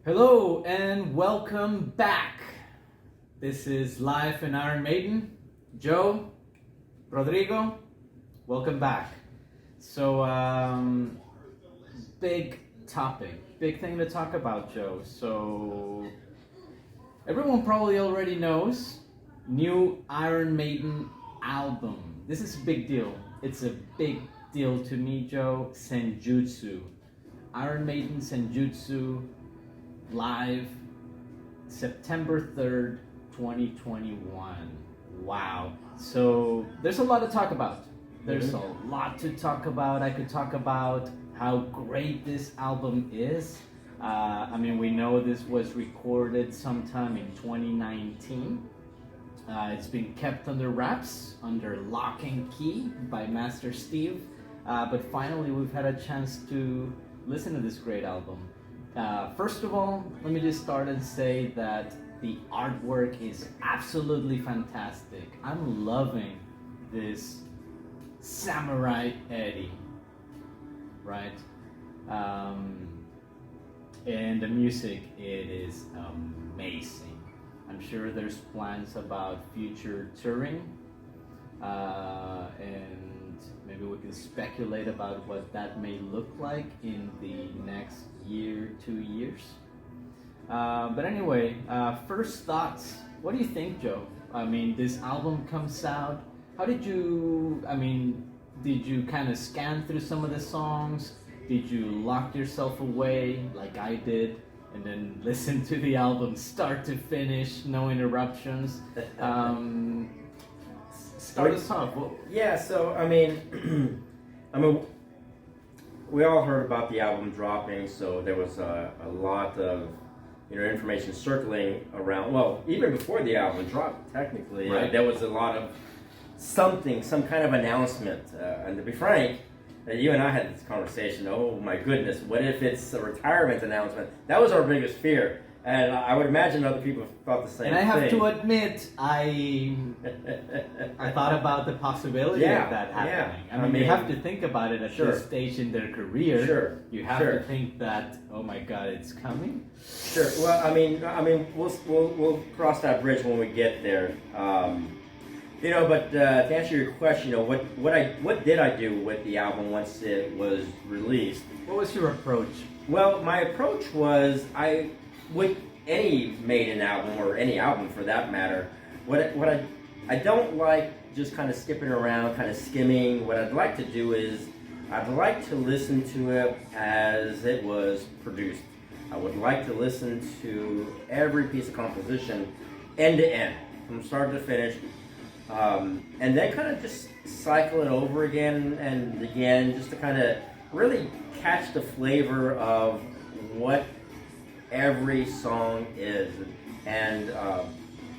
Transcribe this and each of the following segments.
Hello and welcome back. This is Live in Iron Maiden. Joe, Rodrigo, welcome back. So, big topic, big thing to talk about, Joe. So, everyone probably already knows new Iron Maiden album. This is a big deal. It's a big deal to me, Joe. Senjutsu. Iron Maiden Senjutsu live September 3rd, 2021. Wow. So there's a lot to talk about. There's a lot to talk about. I could talk about how great this album is. We know this was recorded sometime in 2019. It's been kept under wraps, under lock and key by Master Steve. But finally, we've had a chance to listen to this great album. First of all, let me just start and say that the artwork is absolutely fantastic. I'm loving this Samurai Eddie, right? And the music, it is amazing. I'm sure there's plans about future touring, and maybe we can speculate about what that may look like in the next year, 2 years. But anyway, first thoughts. What do you think, Joe? This album comes out. How did you, did you kind of scan through some of the songs? Did you lock yourself away like I did and then listen to the album start to finish, no interruptions? Start us off. Yeah, so we all heard about the album dropping, so there was a lot of information circling around. Well, even before the album dropped, technically, right. There was a lot of some kind of announcement. And to be frank, you and I had this conversation. Oh my goodness, what if it's a retirement announcement? That was our biggest fear. And I would imagine other people thought the same thing. And I have to admit, I thought about the possibility of that happening. You have to think about it at this stage in their career. Sure. You have to think that, oh my God, it's coming. Sure. Well, we'll cross that bridge when we get there. But to answer your question, what did I do with the album once it was released? What was your approach? Well, my approach was with any Maiden album, or any album for that matter, what I don't like just kind of skipping around, kind of skimming. What I'd like to do is I'd like to listen to it as it was produced. I would like to listen to every piece of composition end to end, from start to finish, and then kind of just cycle it over again and again, just to kind of really catch the flavor of what every song is, and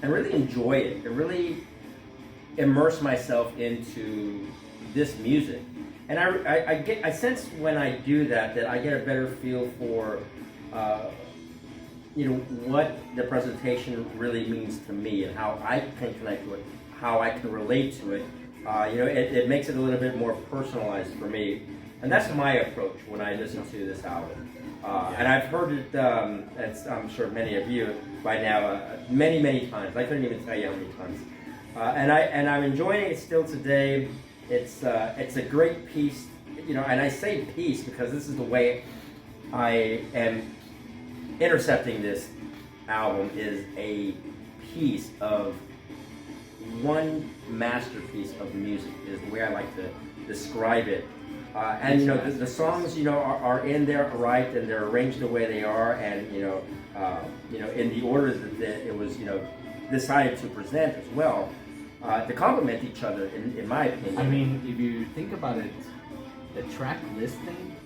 really enjoy it, and really immerse myself into this music. And I sense when I do that I get a better feel for what the presentation really means to me, and how I can connect to it, how I can relate to it. It makes it a little bit more personalized for me, and that's my approach when I listen to this album. And I've heard it, as I'm sure many of you by now, many times. I couldn't even tell you how many times. And I'm enjoying it still today. It's a great piece, and I say piece because this is the way I am intercepting this album, is a piece of one masterpiece of music, is the way I like to describe it. And the songs are in there right, and they're arranged the way they are, and in the order that it was decided to present as well, to complement each other, in my opinion. If you think about it, the track listing,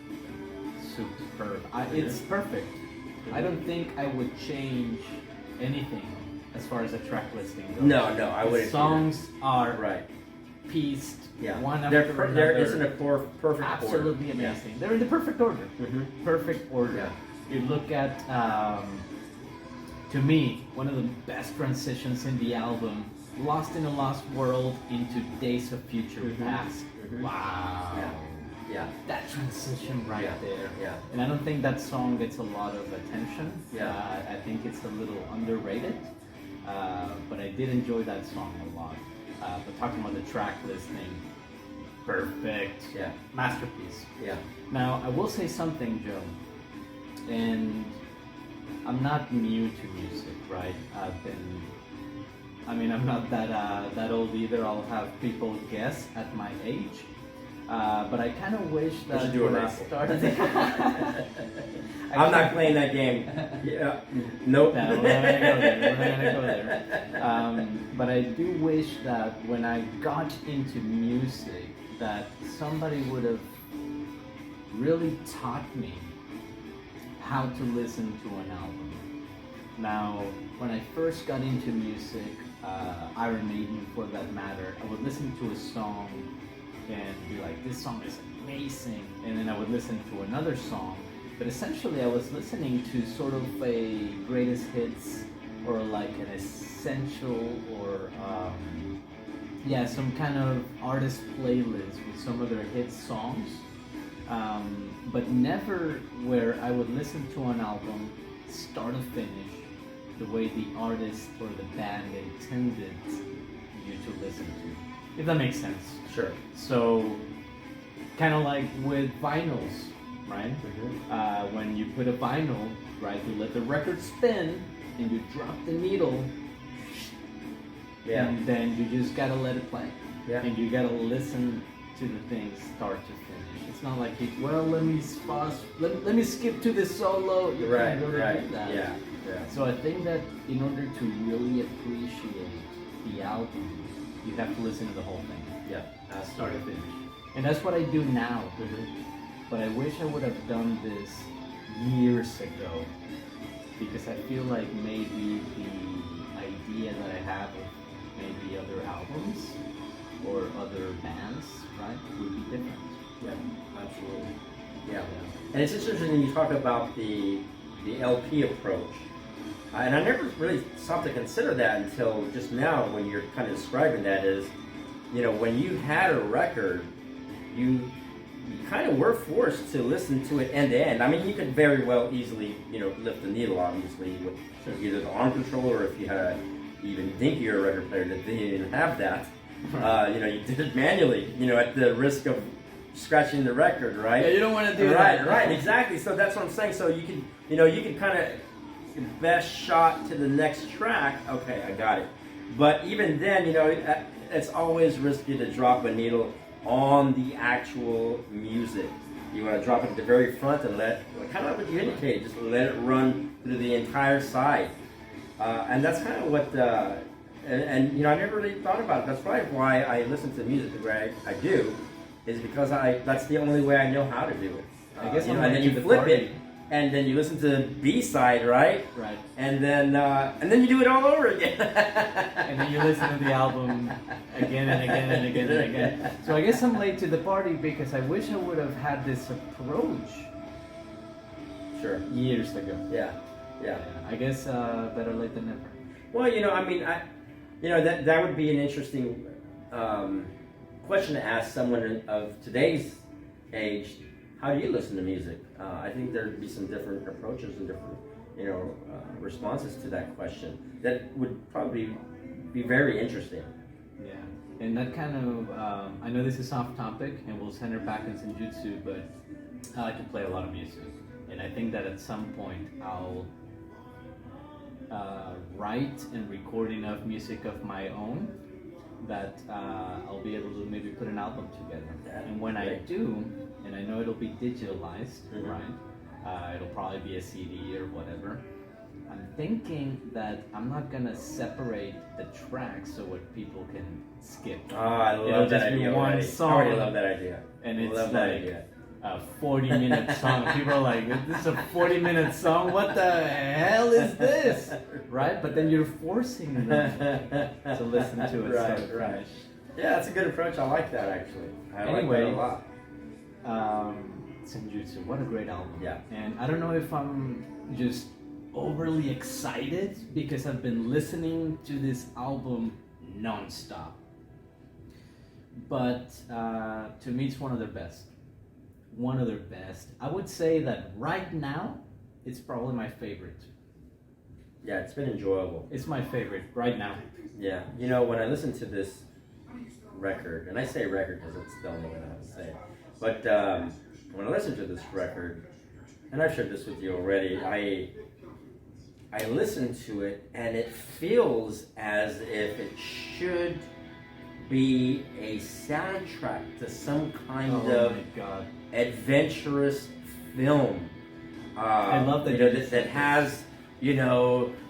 superb. It's perfect. I don't think I would change anything as far as the track listing goes. No, I The wouldn't. songs are Right. pieced Yeah. one after another. There isn't a perfect order. Absolutely amazing. They're in the perfect order. Perfect order. You look at, to me, one of the best transitions in the album, Lost in a Lost World into Days of Future Past. Wow. Yeah. That transition right there. Yeah. And I don't think that song gets a lot of attention. Yeah. I think it's a little underrated. But I did enjoy that song a lot. But talking about the track listing, perfect. Yeah. Masterpiece. Yeah. Now, I will say something, Joe. And I'm not new to music, right? I'm not that old either. I'll have people guess at my age. But I kind of wish that should do a when I raffle. started, I'm not playing that game. Yeah. Nope. No, we're not gonna go there. But I do wish that when I got into music, that somebody would have really taught me how to listen to an album. Now, when I first got into music, Iron Maiden for that matter, I would listen to a song and be like, this song is amazing. And then I would listen to another song. But essentially I was listening to sort of a greatest hits or like an essential or some kind of artist playlist with some of their hit songs. But never where I would listen to an album start to finish the way the artist or the band intended you to listen to. If that makes sense. Sure. So, kind of like with vinyls, right? When you put a vinyl, right, you let the record spin and you drop the needle, and then you just gotta let it play. Yeah. And you gotta listen to the thing start to finish. It's not like, let me pause, let me skip to the solo. You can't really do that. Yeah. So I think that in order to really appreciate the album, you have to listen to the whole thing. Yeah. Start to finish. And that's what I do now. But I wish I would have done this years ago, because I feel like maybe the idea that I have of maybe other albums or other bands, right, would be different. Yeah, absolutely. Yeah. And it's interesting when you talk about the LP approach. And I never really stopped to consider that until just now when you're kind of describing that is, when you had a record, you kind of were forced to listen to it end to end. I mean, you could very well easily, lift the needle, obviously, with either the arm controller or if you had an even dinkier record player that didn't even have that. You did it manually, at the risk of scratching the record, right? Yeah, you don't want to do that. Right, exactly. So that's what I'm saying. So you can kind of best shot to the next track. Okay, I got it. But even then, it's always risky to drop a needle on the actual music. You want to drop it at the very front and kind of like what you indicated, just let it run through the entire side. And that's kind of what, I never really thought about it. That's probably why I listen to music the way I do, is because that's the only way I know how to do it. I guess and then you flip it, and then you listen to the B-side, right? Right. And then you do it all over again. And then you listen to the album again and again and again and again. So I guess I'm late to the party because I wish I would have had this approach Sure. years ago. Yeah. I guess better late than never. Well, that would be an interesting question to ask someone of today's age. How do you listen to music? I think there'd be some different approaches and different, responses to that question. That would probably be very interesting. Yeah, and that kind of, I know this is off topic and we'll center back in Senjutsu, but I like to play a lot of music. And I think that at some point I'll write and record enough music of my own that I'll be able to maybe put an album together. And when I do, and I know it'll be digitalized, right? It'll probably be a CD or whatever. I'm thinking that I'm not gonna separate the tracks so what people can skip. Oh, I love that idea. One already. song. I already love that idea. And it's love that idea. a 40-minute song. People are like, this is a 40-minute song? What the hell is this? Right? But then you're forcing them to listen to it. Right. Yeah, that's a good approach. I like that, actually. I like that a lot. Senjutsu, what a great album. Yeah. And I don't know if I'm just overly excited because I've been listening to this album non-stop. But to me, it's one of their best. One of their best. I would say that right now, it's probably my favorite. Yeah, it's been enjoyable. It's my favorite right now. Yeah. You know, when I listen to this record, and I say record because I still don't know how to say it, but when I listen to this record, and I've shared this with you already, I listen to it and it feels as if it should be a soundtrack to some kind of adventurous film. I love that. That has,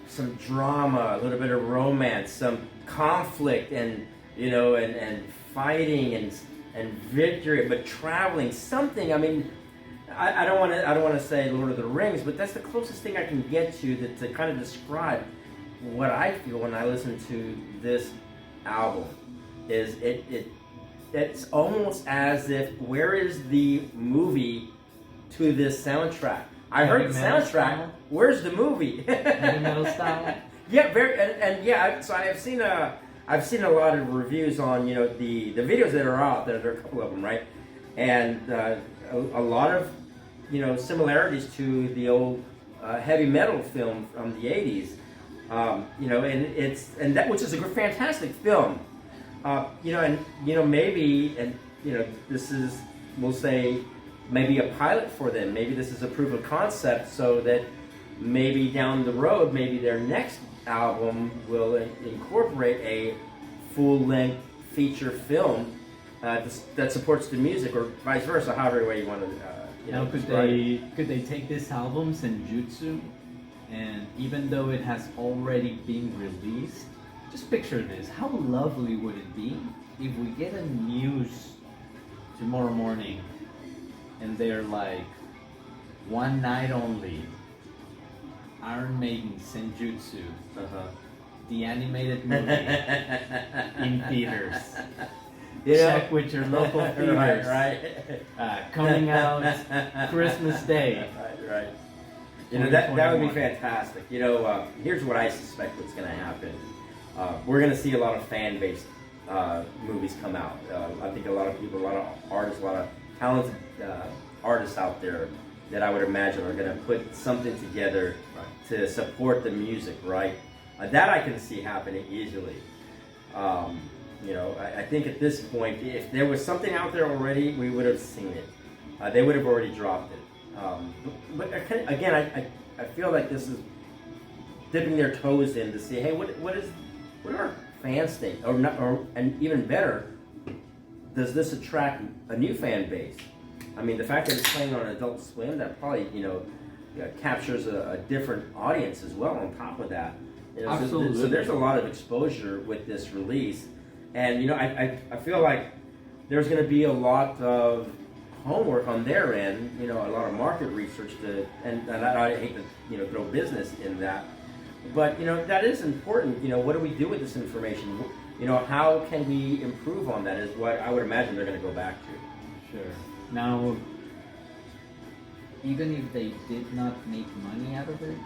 some drama, a little bit of romance, some conflict, and and fighting and victory, but traveling, something. I mean, I don't want to say Lord of the Rings, but that's the closest thing I can get to kind of describe what I feel when I listen to this album. It's almost as if, where is the movie to this soundtrack? I heard the soundtrack. Style? Where's the movie? Heavy metal style. Yeah, very, and yeah. So I've seen a lot of reviews on the videos that are out there. There are a couple of them, right? And a lot of similarities to the old heavy metal film from the '80s. And that, which is a fantastic film. Maybe this is, we'll say, maybe a pilot for them. Maybe this is a proof of concept, so that maybe down the road, maybe their next album will incorporate a full-length feature film that supports the music, or vice versa, however way you want to. Now, could they take this album, Senjutsu, and even though it has already been released, just picture this. How lovely would it be if we get a news tomorrow morning and they're like, one night only, Iron Maiden, Senjutsu, the animated movie in theaters. Check with your local theaters. Right. Coming out Christmas Day. Right. That would be fantastic. Here's what I suspect what's going to happen. We're going to see a lot of fan-based movies come out. I think a lot of people, a lot of artists, a lot of talented artists out there that I would imagine are going to put something together to support the music, right? That I can see happening easily. I think at this point, if there was something out there already, we would have seen it. They would have already dropped it. But again, I feel like this is dipping their toes in to see, hey, what do our fans think? And even better, does this attract a new fan base? I mean, the fact that it's playing on Adult Swim, that probably captures a different audience as well. On top of that, Absolutely. So there's a lot of exposure with this release, and I feel like there's going to be a lot of homework on their end. A lot of market research and I hate to throw business in that, but that is important. What do we do with this information? How can we improve on that? Is what I would imagine they're going to go back to. Sure. Now, even if they did not make money out of it,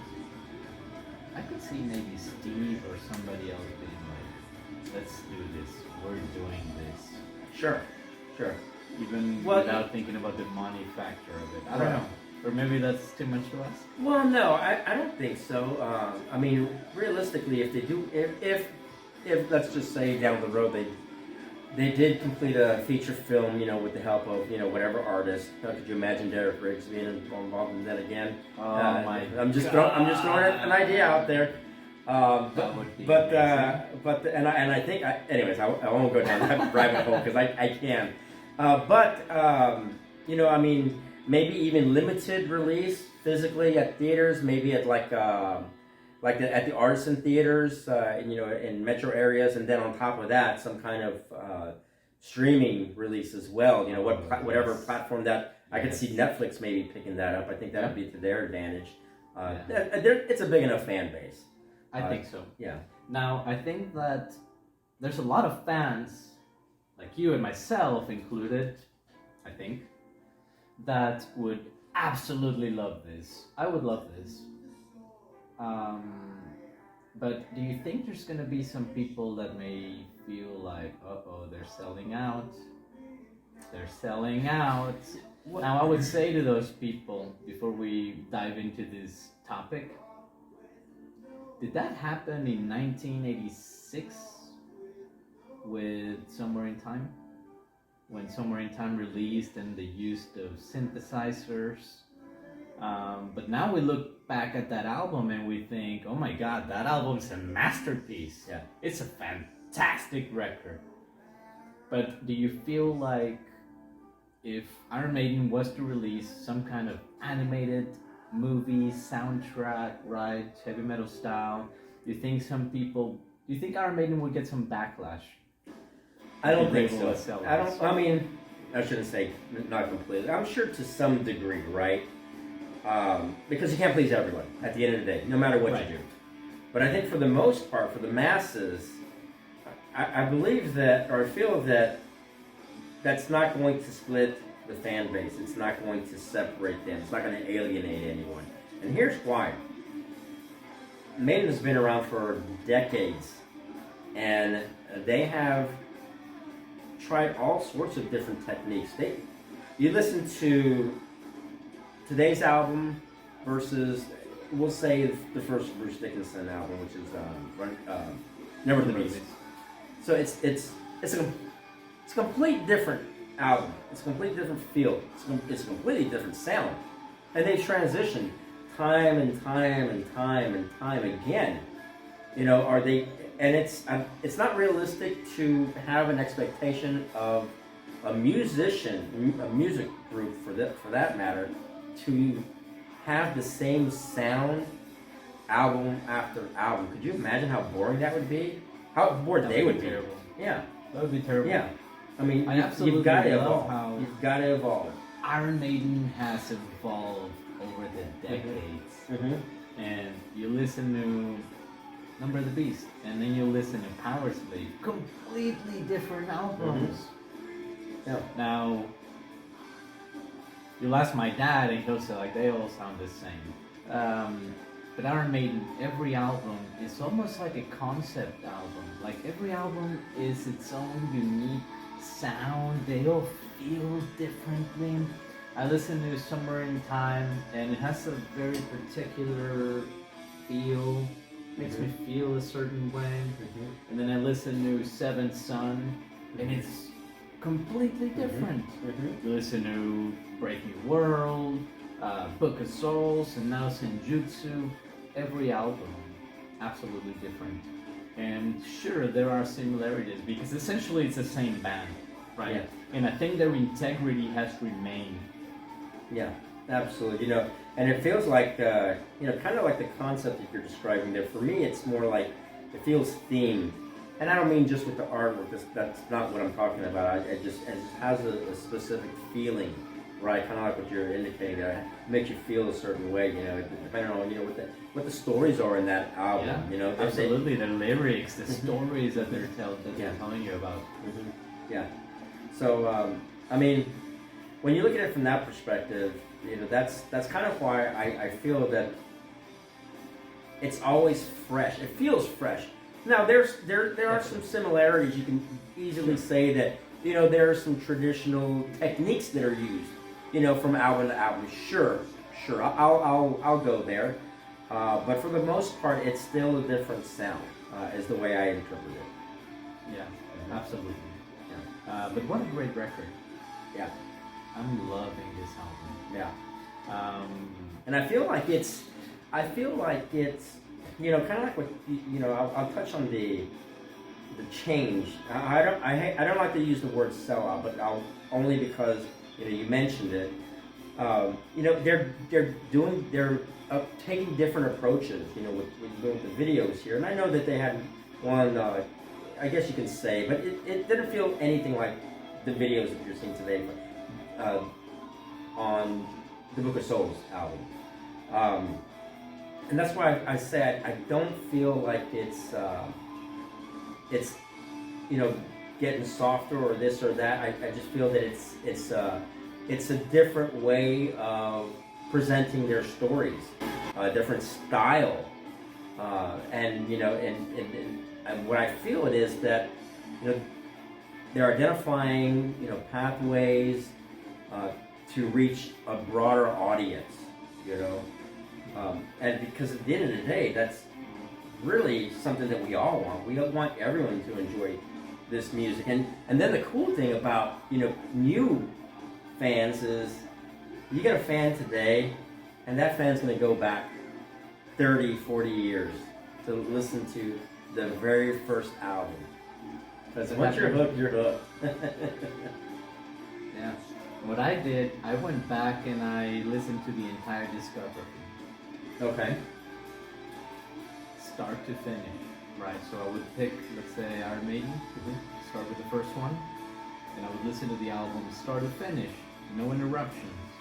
I could see maybe Steve or somebody else being like, let's do this, we're doing this. Sure. Even without thinking about the money factor of it. I don't know. Or maybe that's too much to ask? Well, no, I don't think so. I mean, realistically, if they do, if let's just say down the road they did complete a feature film, with the help of whatever artist. Could you imagine Derek Riggs being involved in that again? I'm just throwing an idea out there. That would be and I think, anyways, I won't go down that rabbit hole because I can. I mean, maybe even limited release physically at theaters, maybe at at the artisan theaters, in metro areas, and then on top of that, some kind of streaming release as well. Whatever platform that I could Yes. see Netflix maybe picking that up. I think that would be to their advantage. Yeah. It's a big enough fan base. I think so. Yeah. Now, I think that there's a lot of fans, like you and myself included, I think, that would absolutely love this. I would love this. But do you think there's going to be some people that may feel like, uh-oh, they're selling out? They're selling out. Now, I would say to those people, before we dive into this topic, did that happen in 1986 with Somewhere in Time? When Somewhere in Time released and the use of synthesizers. But now we look back at that album and we think, oh my god, that album's a masterpiece. Yeah. It's a fantastic record. But do you feel like if Iron Maiden was to release some kind of animated movie, soundtrack, right, heavy metal style, do you think Iron Maiden would get some backlash? I don't If they think were so. to sell I this? don't. I mean, I shouldn't say not completely. I'm sure to some degree, right? Because you can't please everyone at the end of the day, no matter what Right. you do. But I think for the most part, for the masses, I believe that, or I feel that that's not going to split the fan base. It's not going to separate them. It's not going to alienate anyone. And here's why. Maiden has been around for decades, and they have tried all sorts of different techniques. You listen to today's album versus, we'll say, the first Bruce Dickinson album, which is Never the Beast. So it's a complete different album. It's a completely different feel. It's a completely different sound, and they transitioned time and time and time and time again. You know, are they? And it's not realistic to have an expectation of a musician, a music group for that matter, to have the same sound album after album. Could you imagine how boring that would be? How bored they would be. Terrible. Yeah. That would be terrible. Yeah. I mean, I absolutely you've got to love evolve. how You've got to evolve. Iron Maiden has evolved over the decades. Mm-hmm. And you listen to Number of the Beast, and then you listen to Power Slave. Completely different albums. Yeah. Now, you'll ask my dad, and he'll say, like, they all sound the same. But Iron Maiden, every album is almost like a concept album. Like, every album is its own unique sound. They all feel differently. I listen to Somewhere in Time, and it has a very particular feel. Makes me feel a certain way. And then I listen to Seventh Son, and it's completely different. You listen to Brave New World, Book of Souls, and now Senjutsu. Every album, absolutely different. And sure, there are similarities because essentially it's the same band, right? Yeah. And I think their integrity has remained. Yeah, absolutely. You know, and it feels like, kind of like the concept that you're describing there. For me, it's more like it feels themed. And I don't mean just with the artwork. That's not what I'm talking about. It just has a specific feeling, right? Kind of like what you're indicating there. It makes you feel a certain way, depending on, what the stories are in that album. Yeah, absolutely. The lyrics, the stories that they're telling you about. Yeah. So, I mean, when you look at it from that perspective, that's kind of why I feel that it's always fresh. It feels fresh. Now, there are some similarities. You can easily say that, there are some traditional techniques that are used, from album to album. Sure, I'll go there. But for the most part, it's still a different sound, is the way I interpret it. Yeah, absolutely. Yeah. But what a great record. Yeah. I'm loving this album. Yeah. And I feel like it's, kind of like what, I'll touch on the change. I don't like to use the word sellout, but only because, you mentioned it. They're taking different approaches, with the videos here. And I know that they had one, I guess you can say, but it didn't feel anything like the videos that you're seeing today. But on the Book of Souls album. And that's why I said I don't feel like it's getting softer or this or that. I just feel that it's a different way of presenting their stories, a different style, and what I feel it is that they're identifying pathways to reach a broader audience, and because at the end of the day, that's really something that we all want. We want everyone to enjoy this music, and then the cool thing about new fans is you get a fan today, and that fan's going to go back 30, 40 years to listen to the very first album. Because once you're hooked, you're hooked. Yeah. What I did, I went back and I listened to the entire discography. Okay. Start to finish, right? So I would pick, let's say, Iron Maiden, start with the first one, and I would listen to the album start to finish, no interruptions,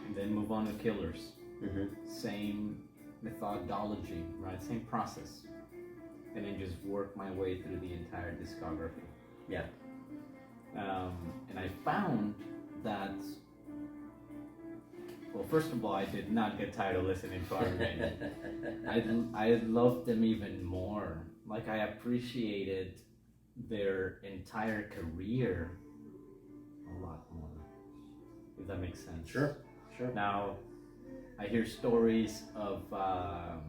and then move on to Killers. Same methodology, right? Same process, and then just work my way through the entire discography. Yeah. And I found that, well, first of all, I did not get tired of listening to Iron Maiden. I loved them even more. Like, I appreciated their entire career a lot more, if that makes sense. Sure. Now, I hear stories of a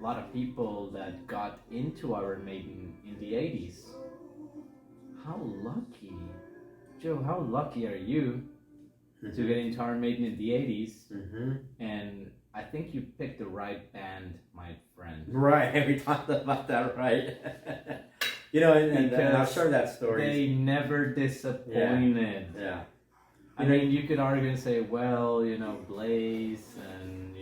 lot of people that got into Iron Maiden in the 80s. How lucky, Joe, how lucky are you to get into Iron Maiden in the 80s? And I think you picked the right band, my friend. Right, we talked about that, right? And I'll share that story. They never disappointed. Yeah. I mean, you could argue and say, well, Blaze and,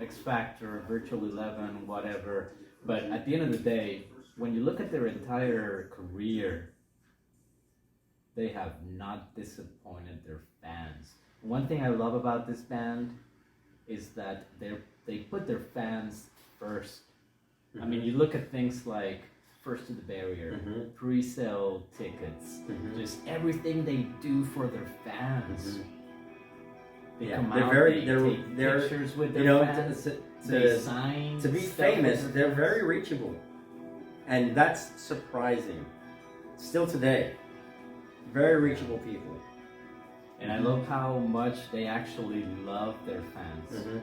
X Factor, Virtual 11, whatever. But at the end of the day, when you look at their entire career, they have not disappointed their fans. One thing I love about this band is that they put their fans first. I mean, you look at things like First to the Barrier, pre-sale tickets, just everything they do for their fans. They come out, they take pictures with their fans, they sign. To be famous, they're very reachable. And that's surprising. Still today. Very reachable people. And I love how much they actually love their fans.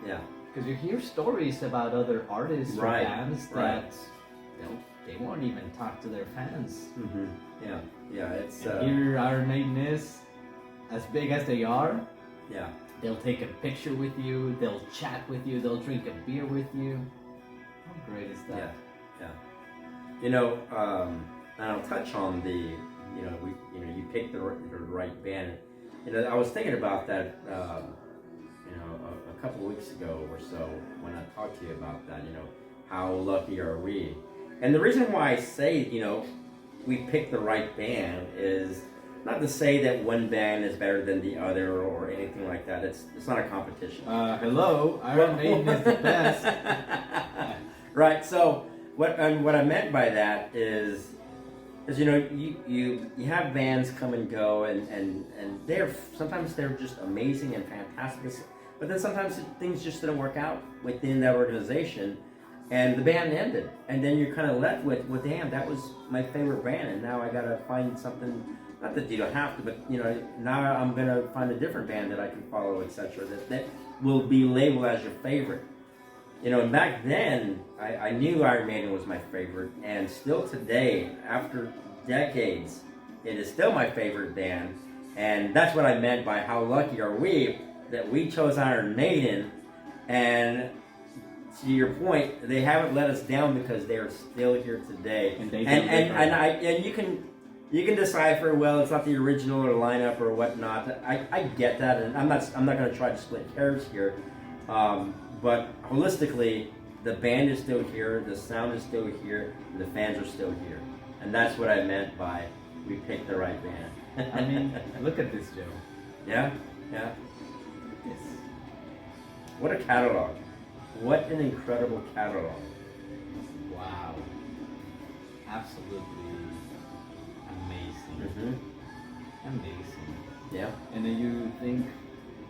Yeah. Because you hear stories about other artists or bands that they won't even talk to their fans. Yeah. It's here Iron Maiden is, as big as they are. Yeah. They'll take a picture with you. They'll chat with you. They'll drink a beer with you. How great is that? Yeah. And I'll touch on the. You picked the right band. I was thinking about that, a couple of weeks ago or so when I talked to you about that. How lucky are we? And the reason why I say, we picked the right band is not to say that one band is better than the other or anything like that. It's not a competition. Hello, Iron Maiden is the best. Right. So what I meant by that is you have bands come and go, and sometimes they're just amazing and fantastic, but then sometimes things just didn't work out within that organization, and the band ended, and then you're kind of left with, well, damn, that was my favorite band, and now I gotta find something. Not that you don't have to, but now I'm gonna find a different band that I can follow, etc. That will be labeled as your favorite. And back then, I knew Iron Maiden was my favorite, and still today, after decades, it is still my favorite band, and that's what I meant by how lucky are we that we chose Iron Maiden, and to your point, they haven't let us down because they are still here today, and you can decipher, well, it's not the original or lineup or whatnot. I get that, and I'm not going to try to split hairs here. But holistically, the band is still here, the sound is still here, and the fans are still here. And that's what I meant by we picked the right band. I mean, look at this, Joe. Yeah, yeah. This. What a catalog. What an incredible catalog. Wow. Absolutely amazing. Mm-hmm. Amazing. Yeah. And then you think,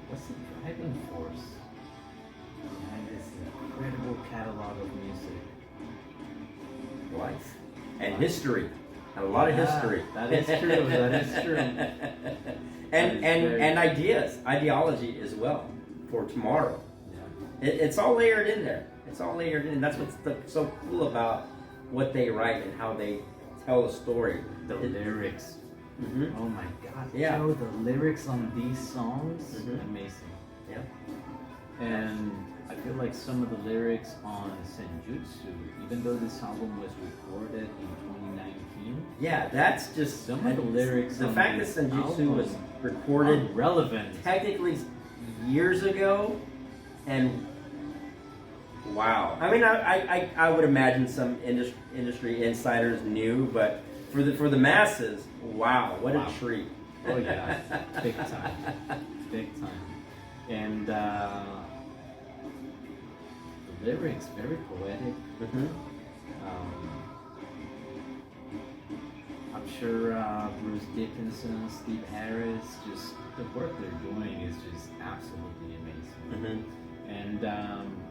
what's the driving force behind this incredible catalog of music? Life. And history. And a lot of history. That is true. That is true. And ideas, ideology as well for tomorrow. Yeah. It's all layered in there. It's all layered in. That's what's so cool about what they write and how they tell a story. The lyrics. Mm-hmm. Oh my God, Yeah. Joe, the lyrics on these songs, Mhm. amazing. Yeah. And I feel like some of the lyrics on Senjutsu, even though this album was recorded in 2019, Yeah, that's just some of the lyrics The on fact that this Senjutsu was album recorded are relevant. technically years ago, and wow. I mean, I would imagine some industry insiders knew, but for the masses, wow, what Wow. a treat. Oh yeah, big time, big time. And the lyrics, very poetic. Mm-hmm. I'm sure Bruce Dickinson, Steve Harris, just the work they're doing is just absolutely amazing. Mm-hmm. And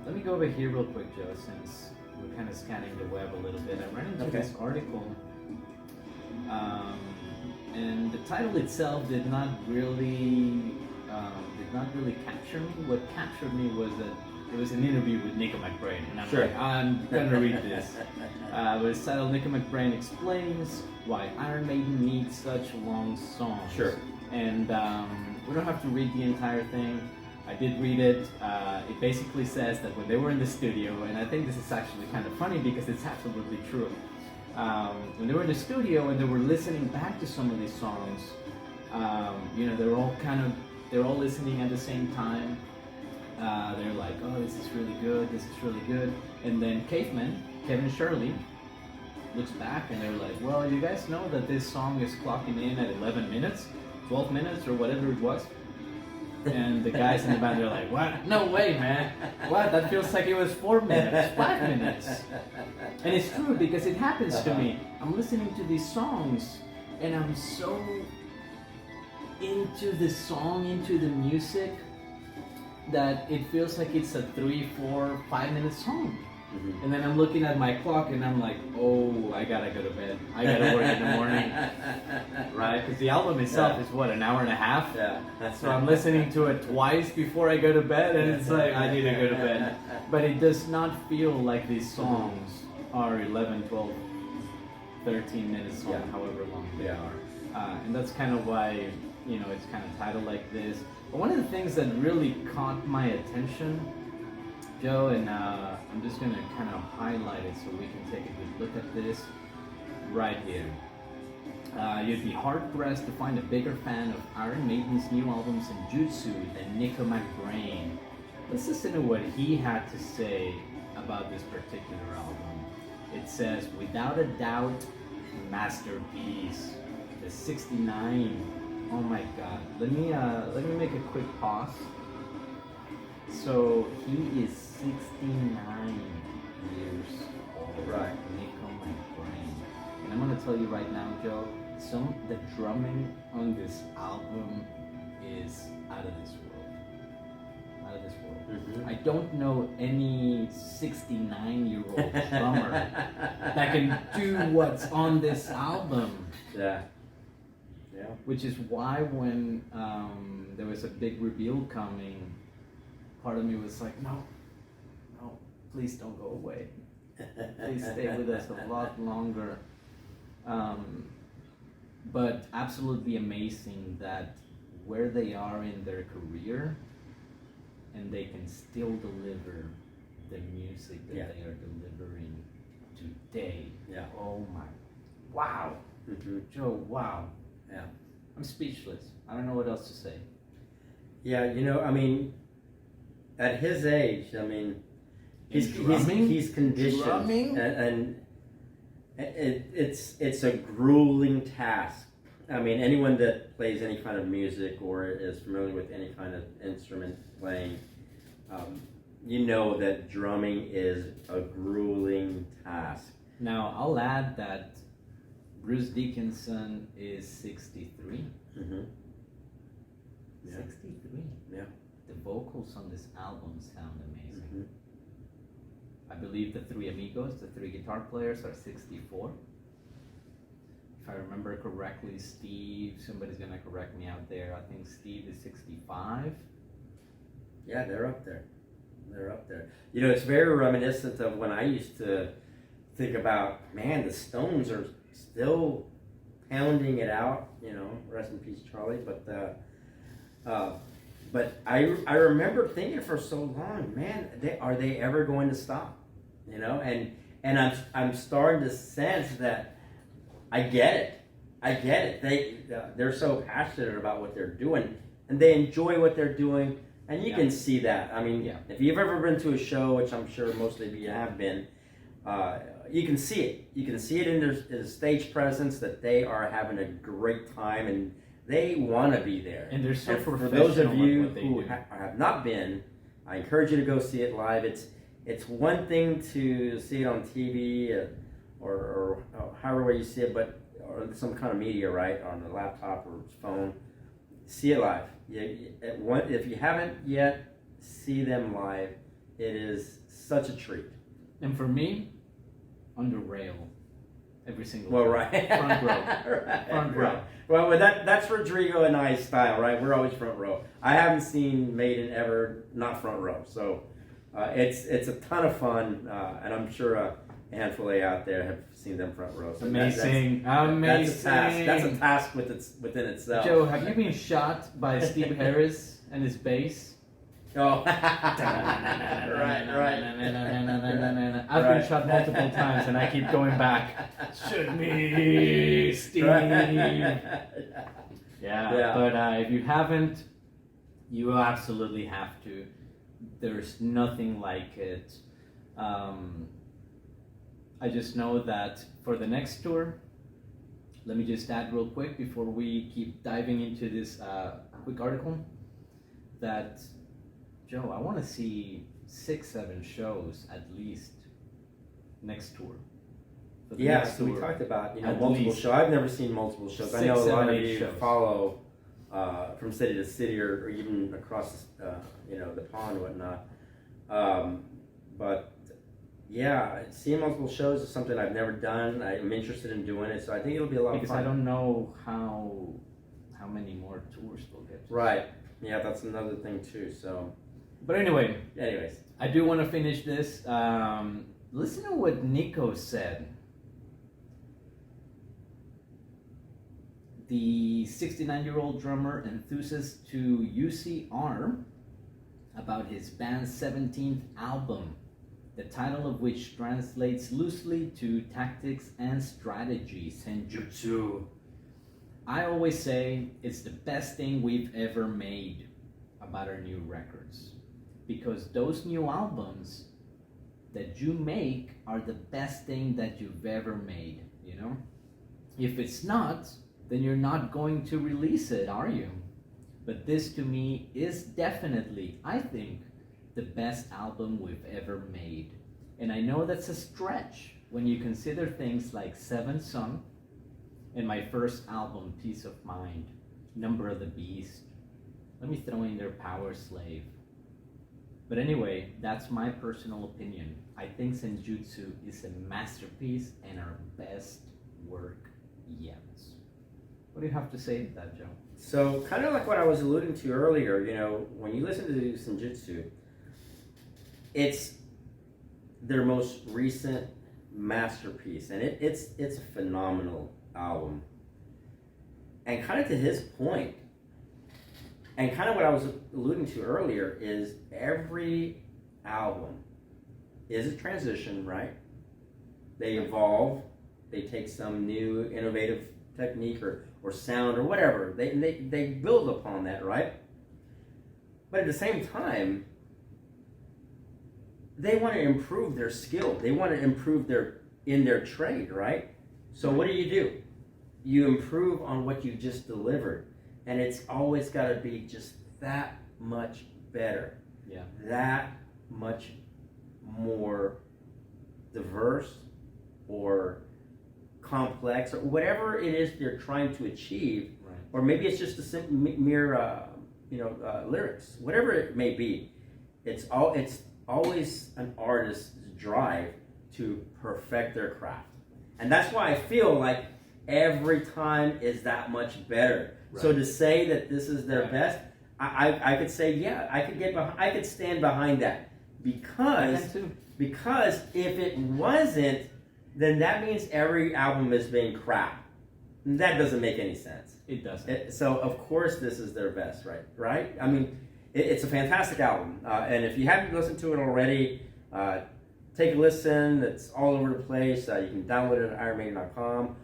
let me go over here real quick, Joe, since we're kind of scanning the web a little bit. I ran into Okay. this article, and the title itself did not really capture me. What captured me was that it was an interview with Nico McBrain, and I'm Sure. like, I'm gonna read this. But it's titled "Nico McBrain Explains Why Iron Maiden Needs Such Long Songs." Sure. And we don't have to read the entire thing. I did read it. It basically says that when they were in the studio, and I think this is actually kind of funny because it's absolutely true. When they were in the studio and they were listening back to some of these songs, they're all listening at the same time. They're like, oh, this is really good, this is really good. And then Kevin Shirley, looks back and they're like, well, you guys know that this song is clocking in at 11 minutes, 12 minutes, or whatever it was. And the guys in the band are like, what? No way, man. What? That feels like it was 4 minutes, 5 minutes. And it's true because it happens to me. I'm listening to these songs and I'm so into the song, into the music, that it feels like it's a 3, 4, 5 minute song. Mm-hmm. And then I'm looking at my clock and I'm like, oh, I gotta go to bed. I gotta work in the morning. Right? Because the album itself is what, an hour and a half? Yeah. So I'm listening to it twice before I go to bed and it's like, I need to go to bed. But it does not feel like these songs are 11, 12, 13 minutes long, Yeah. however long they Yeah. are. And that's kind of why, it's kind of titled like this. But one of the things that really caught my attention, Joe, and I'm just going to kind of highlight it so we can take a good look at this right here. You'd be hard-pressed to find a bigger fan of Iron Maiden's new album Senjutsu than Nico McBrain. Let's listen to what he had to say about this particular album. It says, without a doubt, masterpiece. The 69. Oh my God. Let me make a quick pause. So he is 69 years old. Right. Nico McBrain. And I'm gonna tell you right now, Joe, the drumming on this album is out of this world. Out of this world. Mm-hmm. I don't know any 69-year-old drummer that can do what's on this album. Yeah. Yeah. Which is why when there was a big reveal coming, part of me was like, no, please don't go away. Please stay with us a lot longer. But absolutely amazing that where they are in their career and they can still deliver the music that they are delivering today. Yeah. Oh my, wow. Mm-hmm. Joe, wow. Yeah. I'm speechless. I don't know what else to say. Yeah, I mean, at his age, I mean, he's conditioned, Drumming? and it's a grueling task I mean, anyone that plays any kind of music or is familiar with any kind of instrument playing, you know that drumming is a grueling task. Now, I'll add that Bruce Dickinson is 63. Mm-hmm. Yeah. 63. Yeah. The vocals on this album sound amazing. Mm-hmm. I believe the three amigos, the three guitar players, are 64. If I remember correctly, Steve, somebody's gonna correct me out there, I think Steve is 65. Yeah, they're up there. They're up there. You know, it's very reminiscent of when I used to think about, man, the Stones are still pounding it out. You know, rest in peace, Charlie. But I remember thinking for so long, man, are they ever going to stop? You know, and I'm starting to sense that I get it. I get it. They're so passionate about what they're doing, and they enjoy what they're doing. And you can see that. I mean, if you've ever been to a show, which I'm sure most of you have been, you can see it. You can see it in their stage presence that they are having a great time and they want to be there. And they're so professional. For those of you who do. have not been, I encourage you to go see it live. It's one thing to see it on TV or however way you see it, or some kind of media, right, on a laptop or phone. See it live. If you haven't yet, see them live. It is such a treat. And for me, on the rail, every single well, time. Right. Front row. Right. Front row. Well, that's Rodrigo and I's style, right? We're always front row. I haven't seen Maiden ever not front row, so it's a ton of fun, and I'm sure a handful of you out there have seen them front row. So amazing. That's a task within itself. Joe, have you been shot by Steve Harris and his bass? Oh, right. I've been shot multiple times and I keep going back. Shoot me, Steve. Yeah. But if you haven't, you absolutely have to. There's nothing like it. I just know that for the next tour, let me just add real quick before we keep diving into this quick article, that Joe, I want to see 6-7 shows at least next tour. So we talked about multiple shows. I've never seen multiple shows. I know a lot of you shows. Follow from city to city or even across the pond and whatnot. But yeah, seeing multiple shows is something I've never done. I'm interested in doing it, so I think it'll be a lot of fun. Because I don't know how many more tours we'll get to. Right. Yeah, that's another thing too. So. But anyways, I do want to finish this. Listen to what Nico said. The 69-year-old drummer enthuses to UCR about his band's 17th album, the title of which translates loosely to Tactics and Strategy, Senjutsu. I always say it's the best thing we've ever made about our new records, because those new albums that you make are the best thing that you've ever made, you know? If it's not, then you're not going to release it, are you? But this to me is definitely, I think, the best album we've ever made. And I know that's a stretch when you consider things like Seventh Son and my first album, Peace of Mind, Number of the Beast. Let me throw in there Power Slave. But anyway, that's my personal opinion. I think Senjutsu is a masterpiece and our best work yet. What do you have to say to that, Joe? So, kind of like what I was alluding to earlier, when you listen to Senjutsu, it's their most recent masterpiece, and it's a phenomenal album. And kind of to his point, and kind of what I was alluding to earlier, is every album is a transition, right? They evolve, they take some new innovative technique or sound or whatever. They build upon that, right? But at the same time, they want to improve their skill. They want to improve in their trade, right? So what do? you improve on what you just delivered, and it's always got to be just that much better. Yeah. That much more diverse or complex or whatever it is you're trying to achieve, Right. or maybe it's just a simple mere lyrics, whatever it may be. It's always an artist's drive to perfect their craft, and that's why I feel like every time is that much better. Right. So to say that this is their Right. best, I could say, yeah, I could stand behind that, because if it wasn't, then that means every album is being crap. That doesn't make any sense. It doesn't. So of course this is their best, right? I mean, it's a fantastic album, and if you haven't listened to it already, take a listen. It's all over the place. You can download it at ironmaiden.com.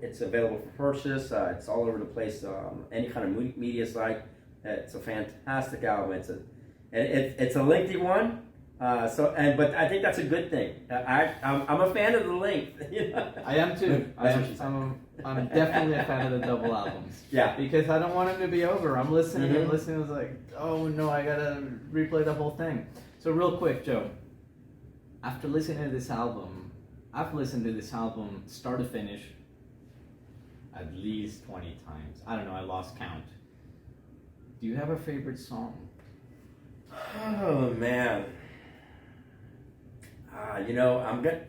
It's available for purchase. It's all over the place. Any kind of media site. It's a fantastic album. It's a lengthy one. But I think that's a good thing. I'm a fan of the length. You know? I am too. That's what she said. I'm definitely a fan of the double albums. Yeah. Because I don't want them to be over. I'm listening and Mhm. listening. I was like, oh no, I gotta replay the whole thing. So real quick, Joe. After listening to this album, I've listened to this album start to finish at least 20 times. I don't know. I lost count. Do you have a favorite song? Oh man. I'm gonna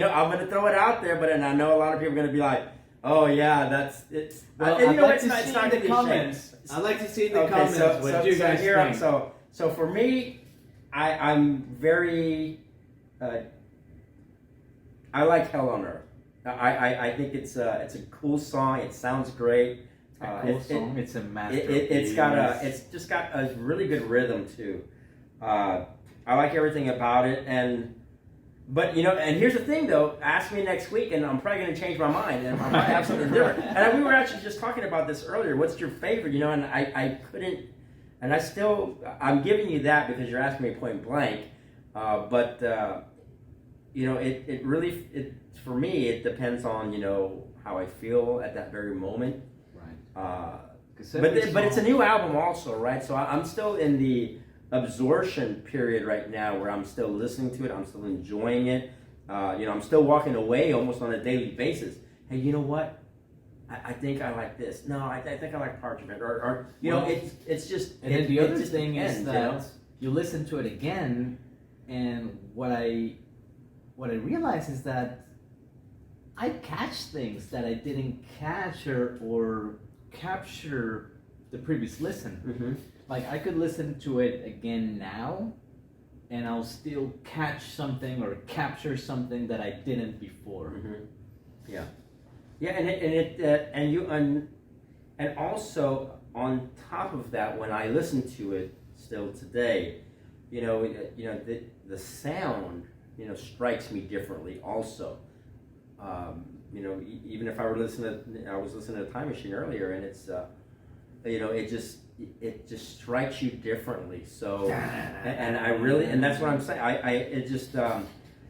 I'm gonna throw it out there, and I know a lot of people are gonna be like, "Oh yeah, it's." Well, and I'd like to it's see not in the gonna be comments. shame. I'd like to see in the Okay, comments what you guys think. So for me, I'm very. I like Hell on Earth. I think it's a cool song. It sounds great. A cool song. It's a masterpiece. It's just got a really good rhythm too. I like everything about it, but here's the thing though. Ask me next week, and I'm probably going to change my mind, and I might have something different. And we were actually just talking about this earlier. What's your favorite? And I couldn't, and I'm giving you that because you're asking me point blank. It really for me it depends on how I feel at that very moment. Right. But it's a new album also, right? So I'm still in the absorption period right now where I'm still listening to it. I'm still enjoying it. I'm still walking away almost on a daily basis. Hey, you know what? I think I like this. No, I think I like Parchment. It's just. And then the other thing depends, is that you listen to it again, and what I realize is that I catch things that I didn't catch or capture the previous listen. Mm-hmm. Like I could listen to it again now, and I'll still catch something or capture something that I didn't before. Mm-hmm. Yeah, and also on top of that, when I listen to it still today, the sound strikes me differently. Also, even if I was listening to Time Machine earlier, and it's it just strikes you differently. So, and that's what I'm saying.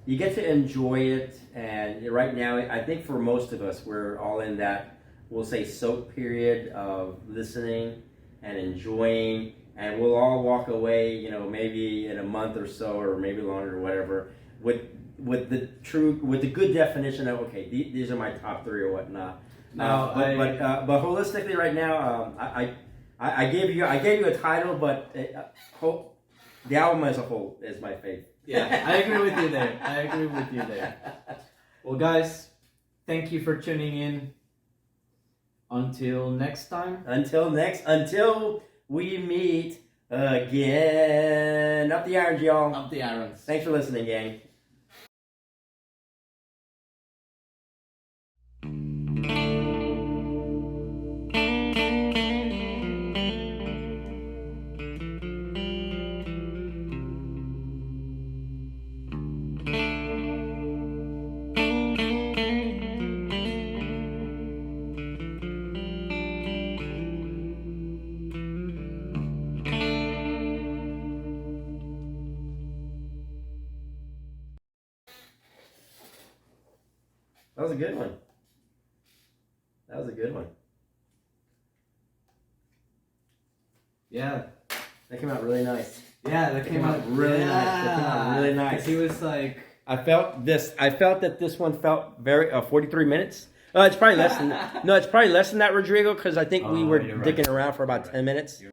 You get to enjoy it, and right now, I think for most of us, we're all in that, we'll say, soak period of listening and enjoying, and we'll all walk away, maybe in a month or so, or maybe longer, or whatever, with the good definition of, okay, these are my top three or whatnot. But holistically, right now, I gave you a title, but the album as a whole is my favorite. Yeah, I agree with you there. Well, guys, thank you for tuning in. Until next time. Until we meet again. Up the irons, y'all. Up the irons. Thanks for listening, gang. That was a good one. That was a good one. Yeah. That came out really nice. Yeah, that came out really nice. That came out really nice. 'Cause he was like, I felt that this one felt very 43 minutes. It's probably less than. No, it's probably less than that, Rodrigo, because I think we Oh, were you're right. dicking around for about 10 minutes.